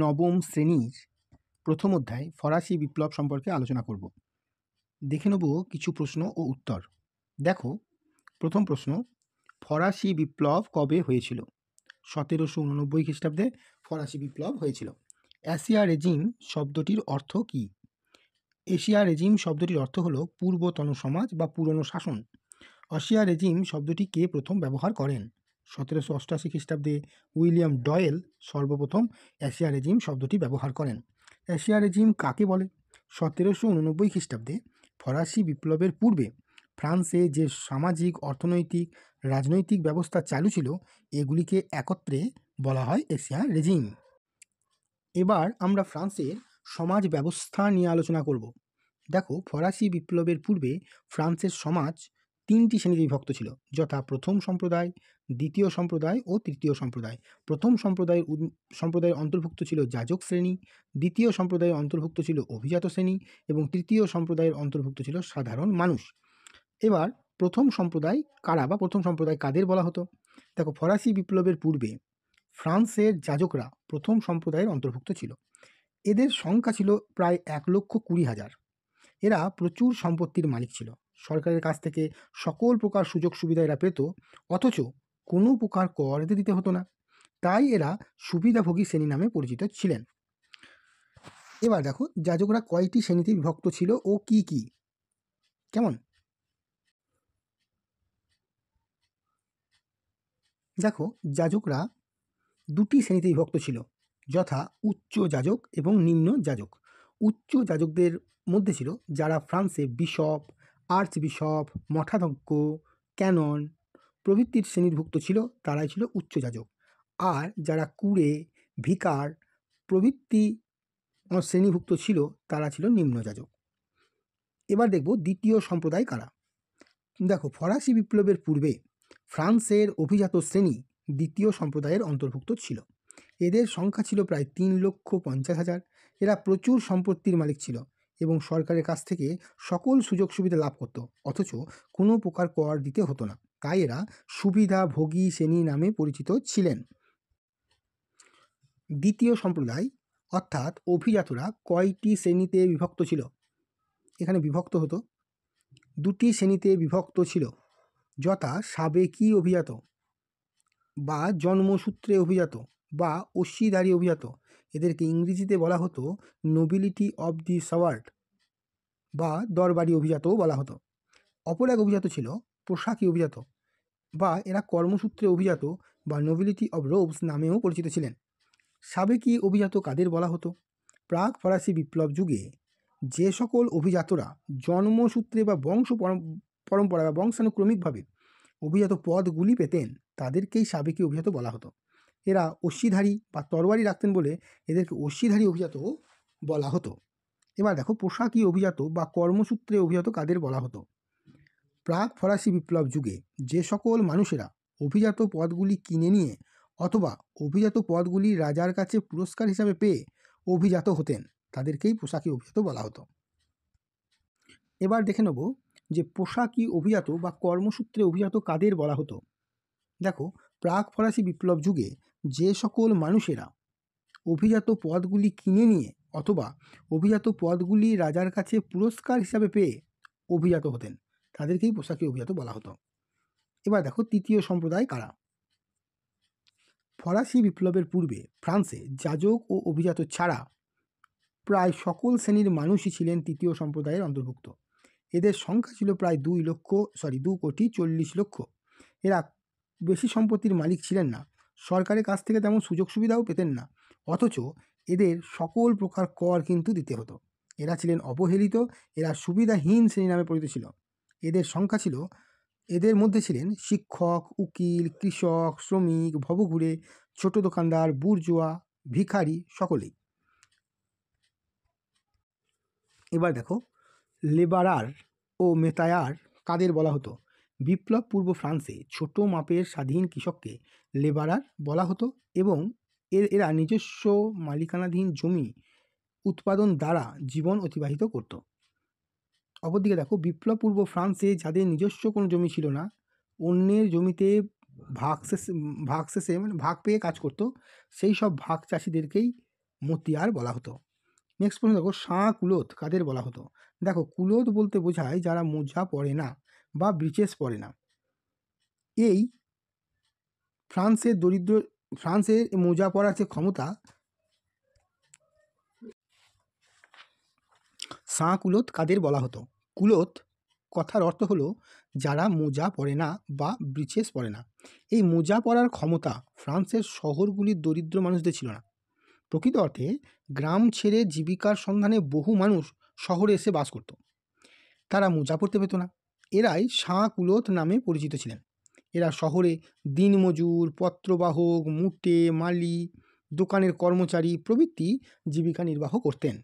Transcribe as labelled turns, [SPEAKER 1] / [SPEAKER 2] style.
[SPEAKER 1] নবম শ্রেণীর প্রথম অধ্যায় ফরাসি বিপ্লব সম্পর্কে আলোচনা করব। দেখে নেব কিছু প্রশ্ন ও উত্তর। দেখো, প্রথম প্রশ্ন, ফরাসি বিপ্লব কবে হয়েছিল? 1789 খ্রিস্টাব্দে ফরাসি বিপ্লব হয়েছিল। এশিয়া রেজিম শব্দটির অর্থ কী? এশিয়া রেজিম শব্দটির অর্থ হলো পূর্বতন সমাজ বা পুরনো শাসন। এশিয়া রেজিম শব্দটি কে প্রথম ব্যবহার করেন? 1788 খ্রিস্টাব্দে উইলিয়াম ডয়েল সর্বপ্রথম এশিয়া রেজিম শব্দটি ব্যবহার করেন। এশিয়া রেজিম কাকে বলে? 1789 খ্রিস্টাব্দে ফরাসি বিপ্লবের পূর্বে ফ্রান্সে যে সামাজিক, অর্থনৈতিক, রাজনৈতিক ব্যবস্থা চালু ছিল এগুলিকে একত্রে বলা হয় এশিয়া রেজিম। এবার আমরা ফ্রান্সের সমাজ ব্যবস্থা নিয়ে আলোচনা করব। দেখো, ফরাসি বিপ্লবের পূর্বে ফ্রান্সের সমাজ তিনটি শ্রেণীতে বিভক্ত ছিল, যথা প্রথম সম্প্রদায়, দ্বিতীয় সম্প্রদায় ও তৃতীয় সম্প্রদায়। প্রথম সম্প্রদায়ের অন্তর্ভুক্ত ছিল যাজক শ্রেণী, দ্বিতীয় সম্প্রদায়ের অন্তর্ভুক্ত ছিল অভিজাত শ্রেণী এবং তৃতীয় সম্প্রদায়ের অন্তর্ভুক্ত ছিল সাধারণ মানুষ। এবার প্রথম সম্প্রদায় কারা বা প্রথম সম্প্রদায় কাদের বলা হতো? দেখো, ফরাসি বিপ্লবের পূর্বে ফ্রান্সের যাজকরা প্রথম সম্প্রদায়ের অন্তর্ভুক্ত ছিল। এদের সংখ্যা ছিল প্রায় 1,20,000। এরা প্রচুর সম্পত্তির মালিক ছিল, সরকারের কাছ থেকে সকল প্রকার সুযোগ সুবিধা এরা পেত, অথচ কোনো প্রকার কর এদের দিতে হতো না। তাই এরা সুবিধাভোগী শ্রেণী নামে পরিচিত ছিলেন। এবার দেখো, যাজকরা কয়টি শ্রেণীতে বিভক্ত ছিল ও কি কি? কেমন? দেখো, যাজকরা দুটি শ্রেণীতে বিভক্ত ছিল, যথা উচ্চ যাজক এবং নিম্ন যাজক। উচ্চ যাজকদের মধ্যে ছিল যারা ফ্রান্সে বিশপ, আর্চ বিশপ, মঠাধ্যক্ষ, ক্যানন প্রভৃতির শ্রেণীভুক্ত ছিল, তারাই ছিল উচ্চ যাজক। আর যারা কুরে, ভিকার প্রভৃতি শ্রেণীভুক্ত ছিল তারা ছিল নিম্ন যাজক। এবার দেখব দ্বিতীয় সম্প্রদায় কারা। দেখো, ফরাসি বিপ্লবের পূর্বে ফ্রান্সের অভিজাত শ্রেণী দ্বিতীয় সম্প্রদায়ের অন্তর্ভুক্ত ছিল। এদের সংখ্যা ছিল প্রায় 3,50,000। এরা প্রচুর সম্পত্তির মালিক ছিল এবং সরকারের কাছ থেকে সকল সুযোগ সুবিধা লাভ করত, অথচ কোনো প্রকার কর দিতে হতো না। তাই এরা সুবিধাভোগী শ্রেণী নামে পরিচিত ছিলেন। দ্বিতীয় সম্প্রদায় অর্থাৎ অভিজাতরা কয়টি শ্রেণীতে বিভক্ত ছিল? এখানে বিভক্ত হতো, দুটি শ্রেণীতে বিভক্ত ছিল, যথা সাবেকি অভিজাত বা জন্মসূত্রে অভিজাত বা অস্বীধারী অভিজাত। এদেরকে ইংরেজিতে বলা হতো নোবিলিটি অব দি সাওয়ার্ড বা দরবারি অভিজাতও বলা হতো। অপর এক অভিজাত ছিল পোশাকি অভিজাত, বা এরা কর্মসূত্রে অভিজাত বা নোবিলিটি অব রোবস নামেও পরিচিত ছিলেন। সাবেকি অভিজাত কাদের বলা হতো? প্রাক ফরাসি বিপ্লব যুগে যে সকল অভিজাতরা জন্মসূত্রে বা পরম্পরা বা বংশানুক্রমিকভাবে অভিজাত পদগুলি পেতেন তাদেরকেই সাবেকি অভিজাত বলা হতো। এরা অশ্বিধারী বা তরবারি রাখতেন বলে এদেরকে অশ্বিধারী অভিজাতও বলা হতো। এবার দেখো, পোশাকি অভিজাত বা কর্মসূত্রে অভিজাত কাদের বলা হতো? প্রাক ফরাসি বিপ্লব যুগে যে সকল মানুষেরা অভিজাত পদগুলি কিনে নিয়ে অথবা অভিজাত পদগুলি রাজার কাছে পুরস্কার হিসাবে পেয়ে অভিজাত হতেন তাদেরকেই পোশাকি অভিজাত বলা হতো। এবার দেখে নেব যে পোশাকি অভিজাত বা কর্মসূত্রে অভিজাত কাদের বলা হতো। দেখো, প্রাক ফরাসি বিপ্লব যুগে যে সকল মানুষেরা অভিজাত পদগুলি কিনে নিয়ে অথবা অভিজাত পদগুলি রাজার কাছে পুরস্কার হিসাবে পেয়ে অভিজাত হতেন তাদেরকেই পোশাকি অভিজাত বলা হতো। এবার দেখো, তৃতীয় সম্প্রদায় কারা। ফরাসি বিপ্লবের পূর্বে ফ্রান্সে যাজক ও অভিজাত ছাড়া প্রায় সকল শ্রেণীর মানুষই ছিলেন তৃতীয় সম্প্রদায়ের অন্তর্ভুক্ত। এদের সংখ্যা ছিল প্রায় 2,40,00,000। এরা বেশি সম্পত্তির মালিক ছিলেন না, সরকারের কাছ থেকে তেমন সুযোগ সুবিধাও পেতেন না, অথচ এদের সকল প্রকার কর কিন্তু দিতে হতো। এরা ছিলেন অবহেলিত, এরা সুবিধাহীন শ্রেণী নামে পরিচিত ছিল। এদের মধ্যে ছিলেন শিক্ষক, উকিল, কৃষক, শ্রমিক, ভবঘুরে, ছোট দোকানদার, বুর্জোয়া, ভিখারি সকলেই। এবার দেখো, লেবারার ও মেতায়ার কাদের বলা হতো? বিপ্লব পূর্ব ফ্রান্সে ছোট মাপের স্বাধীন কৃষককে লেবারার বলা হতো এবং এরা নিজস্ব মালিকানাধীন জমি উৎপাদন দ্বারা জীবন অতিবাহিত করত। অপরদিকে দেখো, বিপ্লব পূর্ব ফ্রান্সে যাদের নিজস্ব কোনো জমি ছিল না, অন্যের জমিতে ভাগ শেষে মানে ভাগ পেয়ে কাজ করত, সেই সব ভাগ চাষিদেরকেই মতিয়ার বলা হতো। নেক্সট প্রশ্ন দেখো, সাঁ কুলোত কাদের বলা হতো? দেখো, কুলোত বলতে বোঝায় যারা মোজা পরে না বা ব্রিচেস পরে না। এই ফ্রান্সে মোজা পরার যে ক্ষমতা, সাঁ কুলোত কাদের বলা হতো? কুলোত কথার অর্থ হলো যারা মোজা পরে না বা ব্রিচেস পরে না। এই মোজা পরার ক্ষমতা ফ্রান্সের শহরগুলির দরিদ্র মানুষদের ছিল না। প্রকৃত অর্থে গ্রাম ছেড়ে জীবিকার সন্ধানে বহু মানুষ শহরে এসে বাস করত। তারা মোজা পরতে পেত না। এরাই সাঁ কুলোত নামে পরিচিত ছিলেন। এরা শহরে দিনমজুর, পত্রবাহক, মুটে, মালি, দোকানের কর্মচারী প্রভৃতি জীবিকা নির্বাহ করতেন।